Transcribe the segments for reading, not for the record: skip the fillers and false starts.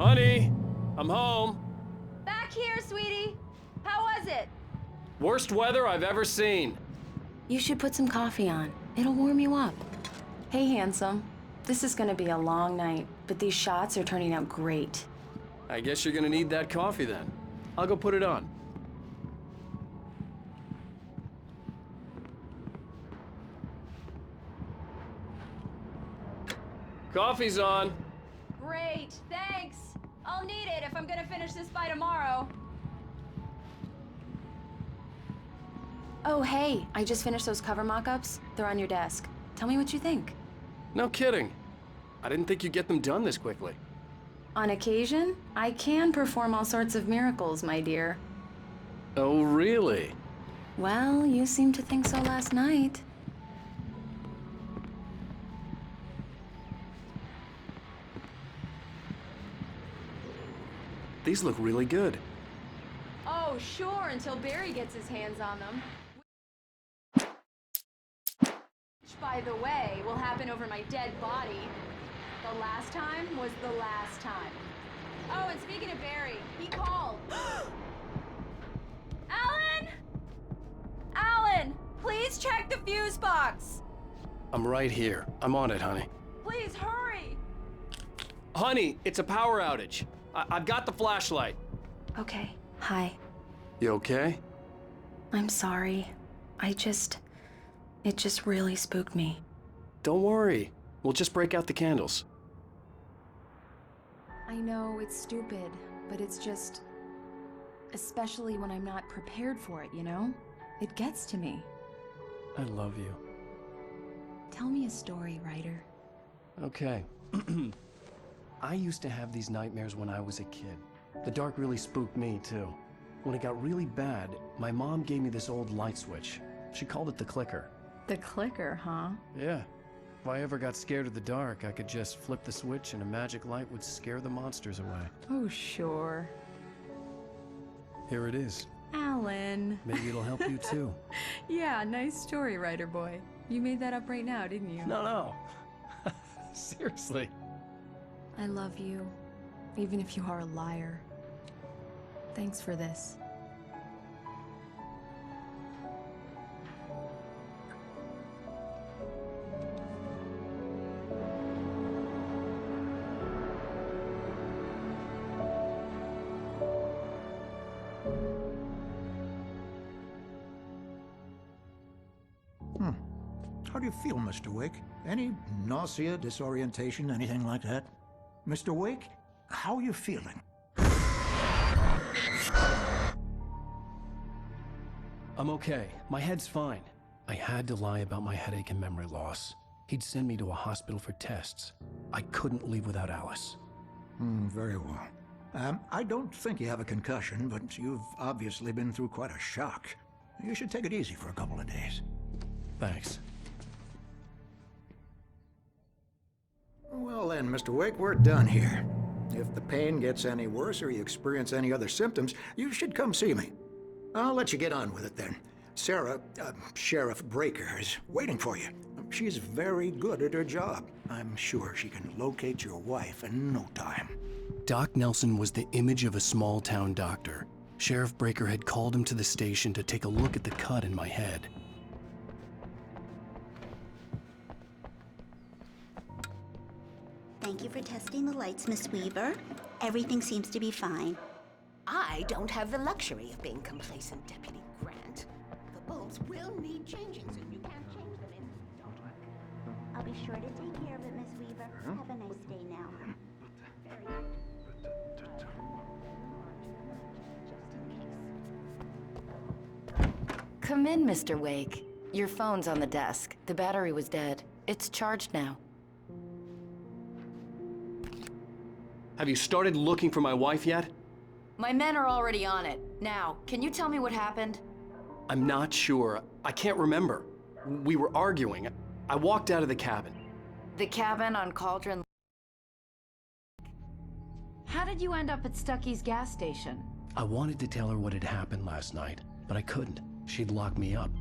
Honey, I'm home. Back here, sweetie. How was it? Worst weather I've ever seen. You should put some coffee on. It'll warm you up. Hey, handsome. This is gonna be a long night, but these shots are turning out great. I guess you're gonna need that coffee then. I'll go put it on. Coffee's on. Great, thanks. I'll need it if I'm gonna finish this by tomorrow. Oh, hey, I just finished those cover mock-ups. They're on your desk. Tell me what you think. No kidding. I didn't think you'd get them done this quickly. On occasion, I can perform all sorts of miracles, my dear. Oh, really? Well, you seemed to think so last night. These look really good. Oh, sure, until Barry gets his hands on them. Which, by the way, will happen over my dead body. The last time was the last time. Oh, and speaking of Barry, he called. Alan! Alan, please check the fuse box. I'm right here. I'm on it, honey. Please hurry. Honey, it's a power outage. I've got the flashlight. Okay, hi. You okay? I'm sorry. It just really spooked me. Don't worry. We'll just break out the candles. I know it's stupid, but it's just... especially when I'm not prepared for it, you know? It gets to me. I love you. Tell me a story, writer. Okay. I used to have these nightmares when I was a kid. The dark really spooked me, too. When it got really bad, my mom gave me this old light switch. She called it the clicker. The clicker, huh? Yeah. If I ever got scared of the dark, I could just flip the switch and a magic light would scare the monsters away. Oh, sure. Here it is. Alan. Maybe it'll help you, too. Yeah, nice story, writer boy. You made that up right now, didn't you? No. Seriously. I love you, even if you are a liar. Thanks for this. How do you feel, Mr. Wake? Any nausea, disorientation, anything like that? Mr. Wake, how are you feeling? I'm okay. My head's fine. I had to lie about my headache and memory loss. He'd send me to a hospital for tests. I couldn't leave without Alice. Very well. I don't think you have a concussion, but you've obviously been through quite a shock. You should take it easy for a couple of days. Thanks. Well then, Mr. Wake, we're done here. If the pain gets any worse or you experience any other symptoms, you should come see me. I'll let you get on with it then. Sarah, Sheriff Breaker, is waiting for you. She's very good at her job. I'm sure she can locate your wife in no time. Doc Nelson was the image of a small-town doctor. Sheriff Breaker had called him to the station to take a look at the cut in my head. Thank you for testing the lights, Miss Weaver. Everything seems to be fine. I don't have the luxury of being complacent, Deputy Grant. The bulbs will need changing soon. You can't change them in. Don't worry. I'll be sure to take care of it, Miss Weaver. Have a nice day now. Come in, Mr. Wake. Your phone's on the desk. The battery was dead. It's charged now. Have you started looking for my wife yet? My men are already on it. Now, can you tell me what happened? I'm not sure. I can't remember. We were arguing. I walked out of the cabin. The cabin on Cauldron... How did you end up at Stucky's gas station? I wanted to tell her what had happened last night, but I couldn't. She'd lock me up.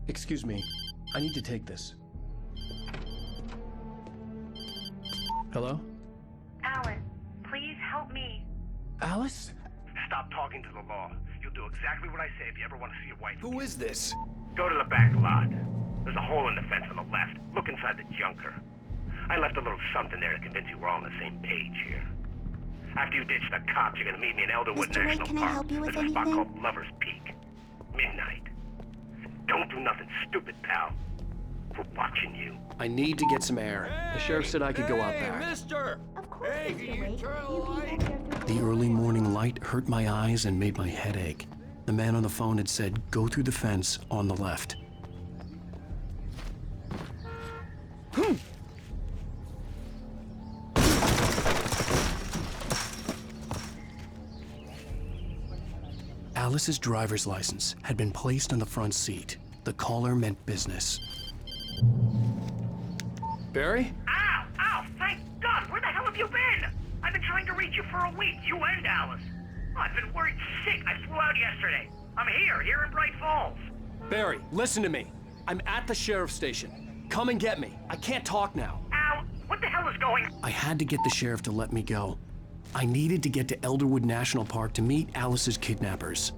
Excuse me. I need to take this. Hello? Alan, please help me. Alice? Stop talking to the law. You'll do exactly what I say if you ever want to see your wife. Who is this? Go to the back lot. There's a hole in the fence on the left. Look inside the junker. I left a little something there to convince you we're all on the same page here. After you ditch the cops, you're gonna meet me in Elderwood Mr. Wade, National can I Park. help you with There's a spot anything? called Lover's Peak. Midnight. Don't do nothing stupid, pal. We're watching you. I need to get some air. The sheriff said I could go out back. Mister! Of course, Hey, Mr. can you Wade. turn a You light? can get here through The early morning light hurt my eyes and made my head ache. The man on the phone had said, go through the fence on the left. Alice's driver's license had been placed on the front seat. The caller meant business. Barry? Ow! Ow! Thank God! Where the hell have you been? I've been trying to reach you for a week, you and Alice. I've been worried sick. I flew out yesterday. I'm here in Bright Falls. Barry, listen to me. I'm at the sheriff's station. Come and get me. I can't talk now. Al, what the hell is going on? I had to get the sheriff to let me go. I needed to get to Elderwood National Park to meet Alice's kidnappers.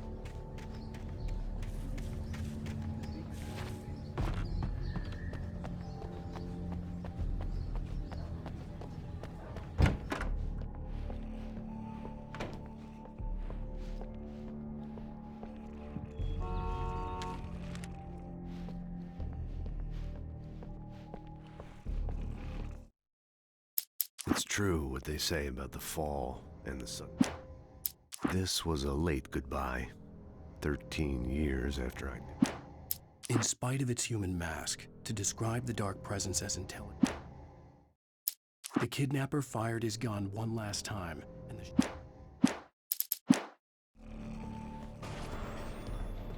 It's true what they say about the fall and the sun. This was a late goodbye. 13 years after I... In spite of its human mask, to describe the dark presence as intelligent. The kidnapper fired his gun one last time, and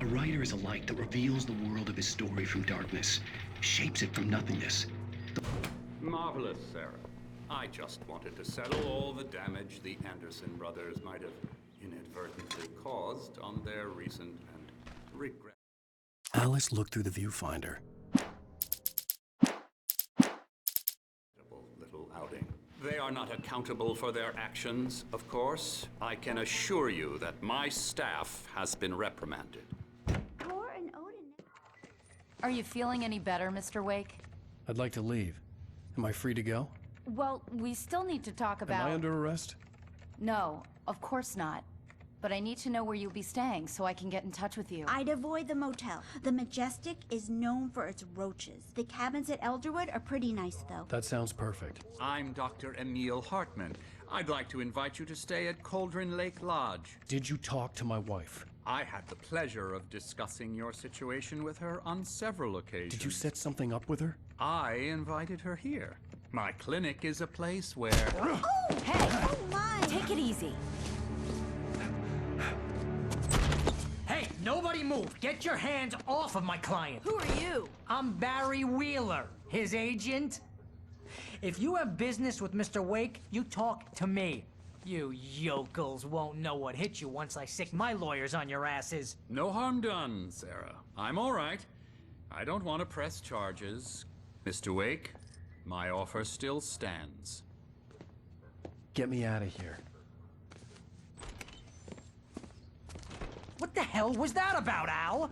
A writer is a light that reveals the world of his story from darkness, shapes it from nothingness. Marvelous, Sarah. I just wanted to settle all the damage the Anderson brothers might have inadvertently caused on their recent and regrettable Alice looked through the viewfinder. little outing. They are not accountable for their actions, of course. I can assure you that my staff has been reprimanded. Tor and Odin. Are you feeling any better, Mr. Wake? I'd like to leave. Am I free to go? Well, we still need to talk about... Am I under arrest? No, of course not. But I need to know where you'll be staying so I can get in touch with you. I'd avoid the motel. The Majestic is known for its roaches. The cabins at Elderwood are pretty nice, though. That sounds perfect. I'm Dr. Emil Hartman. I'd like to invite you to stay at Cauldron Lake Lodge. Did you talk to my wife? I had the pleasure of discussing your situation with her on several occasions. Did you set something up with her? I invited her here. My clinic is a place where... Oh! Hey! Oh, my! Take it easy. Hey, nobody move! Get your hands off of my client! Who are you? I'm Barry Wheeler, his agent. If you have business with Mr. Wake, you talk to me. You yokels won't know what hit you once I sick my lawyers on your asses. No harm done, Sarah. I'm all right. I don't want to press charges. Mr. Wake, my offer still stands. Get me out of here. What the hell was that about, Al?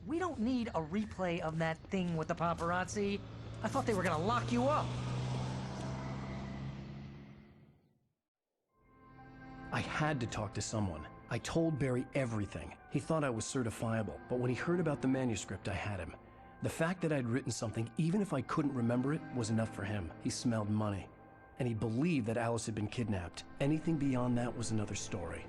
We don't need a replay of that thing with the paparazzi. I thought they were gonna lock you up. I had to talk to someone. I told Barry everything. He thought I was certifiable, but when he heard about the manuscript, I had him. The fact that I'd written something, even if I couldn't remember it, was enough for him. He smelled money. And he believed that Alice had been kidnapped. Anything beyond that was another story.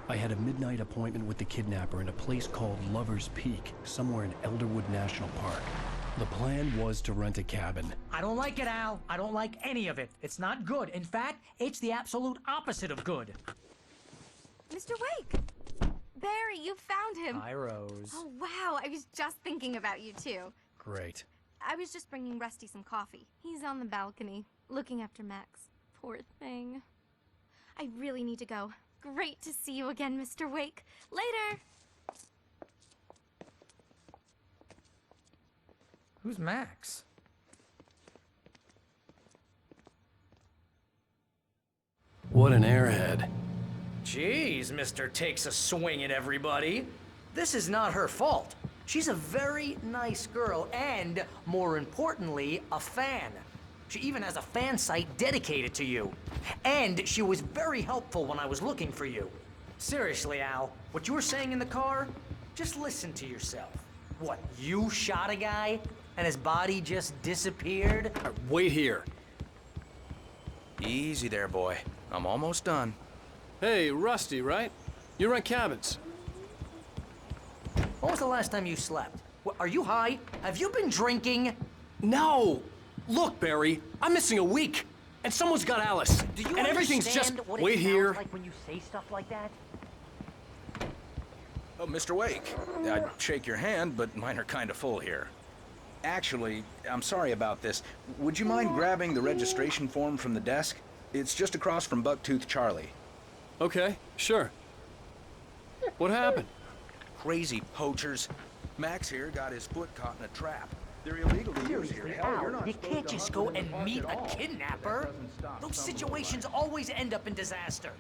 I had a midnight appointment with the kidnapper in a place called Lover's Peak, somewhere in Elderwood National Park. The plan was to rent a cabin. I don't like it, Al. I don't like any of it. It's not good. In fact, it's the absolute opposite of good. Mr. Wake! Barry, you found him! Hi, Rose. Oh, wow, I was just thinking about you, too. Great. I was just bringing Rusty some coffee. He's on the balcony, looking after Max. Poor thing. I really need to go. Great to see you again, Mr. Wake. Later! Who's Max? What an airhead. Jeez, Mr. Takes a swing at everybody. This is not her fault. She's a very nice girl and, more importantly, a fan. She even has a fan site dedicated to you. And she was very helpful when I was looking for you. Seriously, Al, what you were saying in the car, just listen to yourself. What, you shot a guy and his body just disappeared? Wait here. Easy there, boy. I'm almost done. Hey, Rusty, right? You rent cabins. When was the last time you slept? Are you high? Have you been drinking? No! Look, Barry, I'm missing a week. And someone's got Alice. Do you and everything's just... understand what Wait it here. sounds like when you say stuff like that? Oh, Mr. Wake, I'd shake your hand, but mine are kind of full here. Actually, I'm sorry about this. Would you mind grabbing the registration form from the desk? It's just across from Bucktooth Charlie. Okay, sure. What happened? Crazy poachers. Max here got his foot caught in a trap. They're illegal to use here. Hell, you're not You supposed can't to just hunt go them and in the meet park a at all. kidnapper. That doesn't stop Those some of the situations life. always end up in disaster.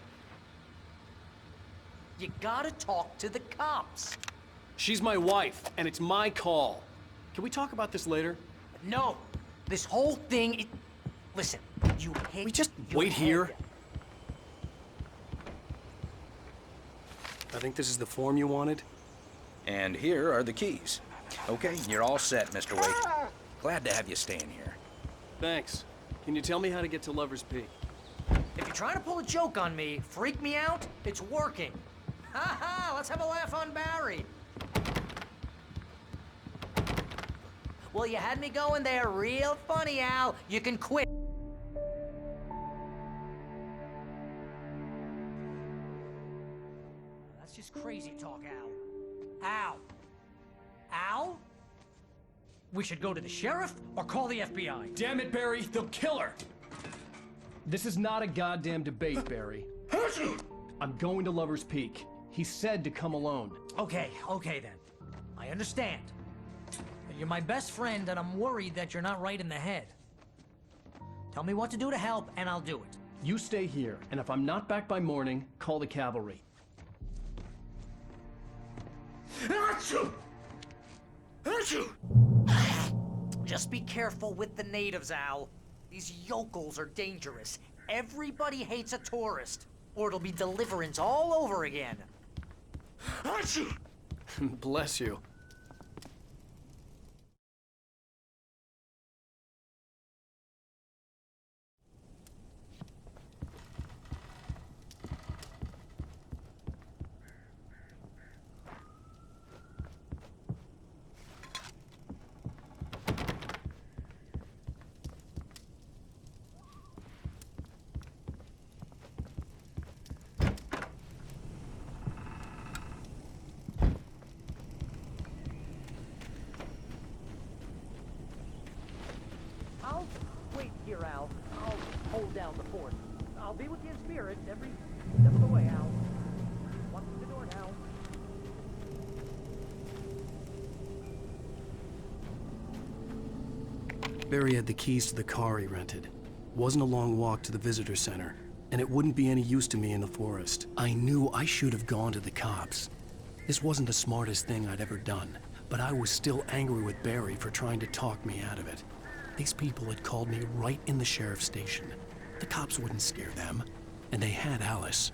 You gotta talk to the cops. She's my wife, and it's my call. Can we talk about this later? No, this whole thing. Listen, you hit. We just your wait head. here. I think this is the form you wanted. And here are the keys. Okay, you're all set, Mr. Wake. Glad to have you staying here. Thanks. Can you tell me how to get to Lover's Peak? If you're trying to pull a joke on me, freak me out, it's working. Ha ha! Let's have a laugh on Barry. Well, you had me going there real funny, Al. You can quit. That's just crazy talk, Al. Al? Al? We should go to the sheriff or call the FBI. Damn it, Barry, they'll kill her! This is not a goddamn debate, Barry. I'm going to Lover's Peak. He said to come alone. Okay then. I understand. But you're my best friend, and I'm worried that you're not right in the head. Tell me what to do to help, and I'll do it. You stay here, and if I'm not back by morning, call the cavalry. Just be careful with the natives, Al. These yokels are dangerous. Everybody hates a tourist, or it'll be Deliverance all over again. Bless you. I'll wait here, Al. I'll hold down the fort. I'll be with you in spirit every step of the way, Al. Walk through the door now. Barry had the keys to the car he rented. Wasn't a long walk to the visitor center, and it wouldn't be any use to me in the forest. I knew I should have gone to the cops. This wasn't the smartest thing I'd ever done, but I was still angry with Barry for trying to talk me out of it. These people had called me right in the sheriff's station. The cops wouldn't scare them, and they had Alice.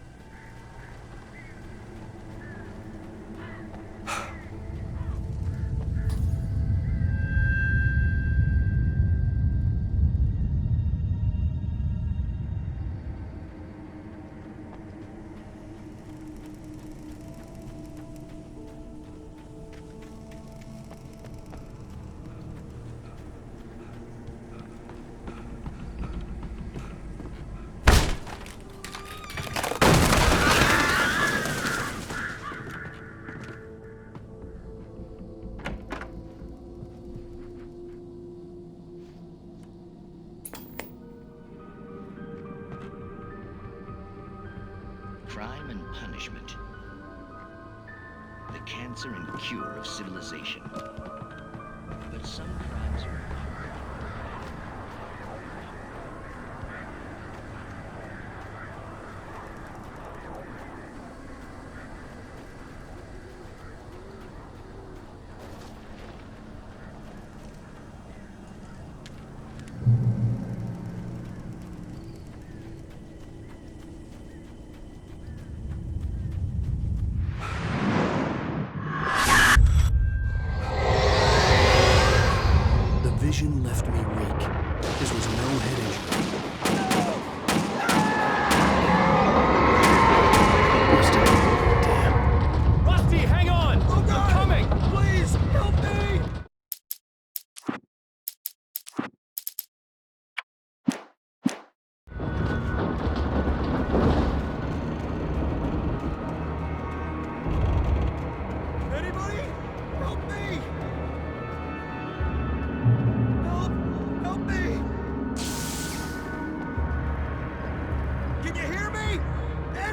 Crime and punishment. The cancer and cure of civilization. But some crimes are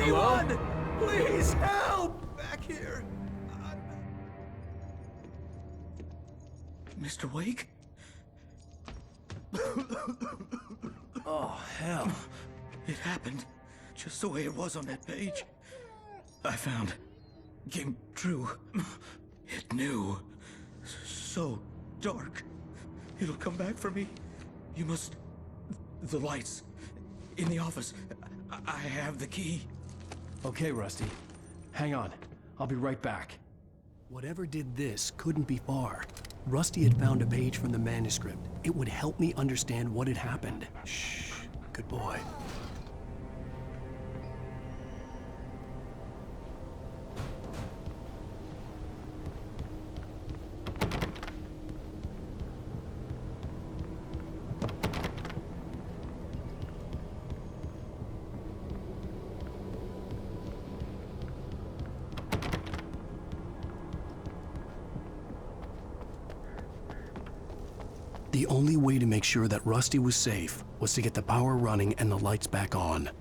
Anyone! Please help! Back here. Mr. Wake? Oh, hell. It happened just the way it was on that page. I found. Came true. It knew. So dark. It'll come back for me. You must... The lights. In the office. I have the key. Okay, Rusty. Hang on. I'll be right back. Whatever did this couldn't be far. Rusty had found a page from the manuscript. It would help me understand what had happened. Shh. Good boy. The only way to make sure that Rusty was safe was to get the power running and the lights back on.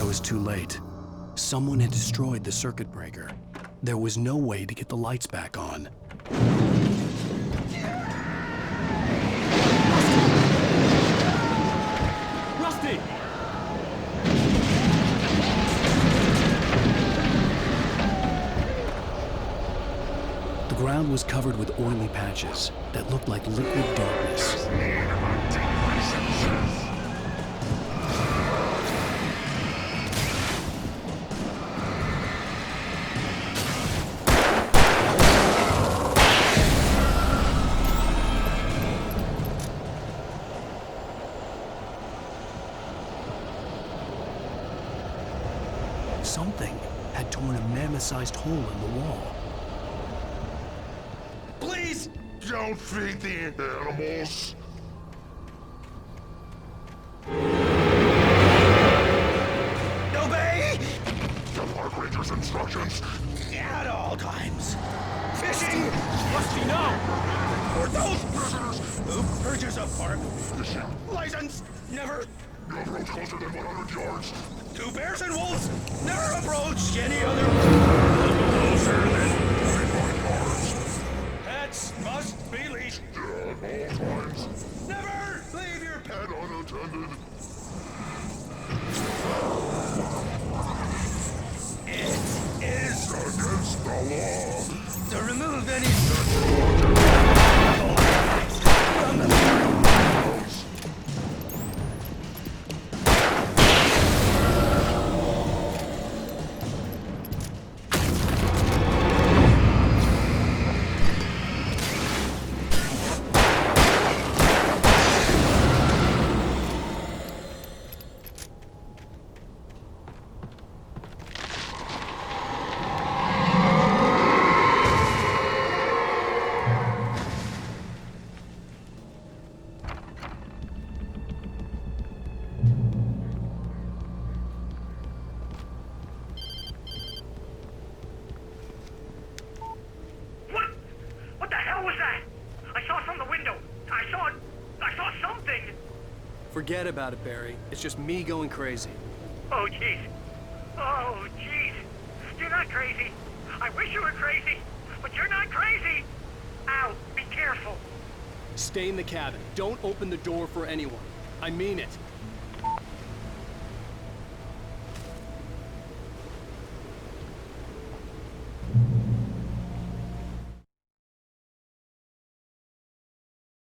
Was too late. Someone had destroyed the circuit breaker. There was no way to get the lights back on. Rusty! The ground was covered with oily patches that looked like liquid darkness. Something had torn a mammoth-sized hole in the wall. Please! Don't feed the animals! Obey! The Park Ranger's instructions! At all times! Fishing! Rusty, no! For those prisoners who purchase a park Fishing! license, never... No approach closer than 100 yards! To bears and wolves, never approach any other... Closer than 45 yards! Pets must be leashed. At all times! Never leave your pet Pet unattended! It is against the law to remove any from the house. What the hell was that? I saw from the window. I saw something. Forget about it, Barry. It's just me going crazy. Oh, jeez. Oh, jeez. You're not crazy. I wish you were crazy, but you're not crazy. Ow, be careful. Stay in the cabin. Don't open the door for anyone. I mean it.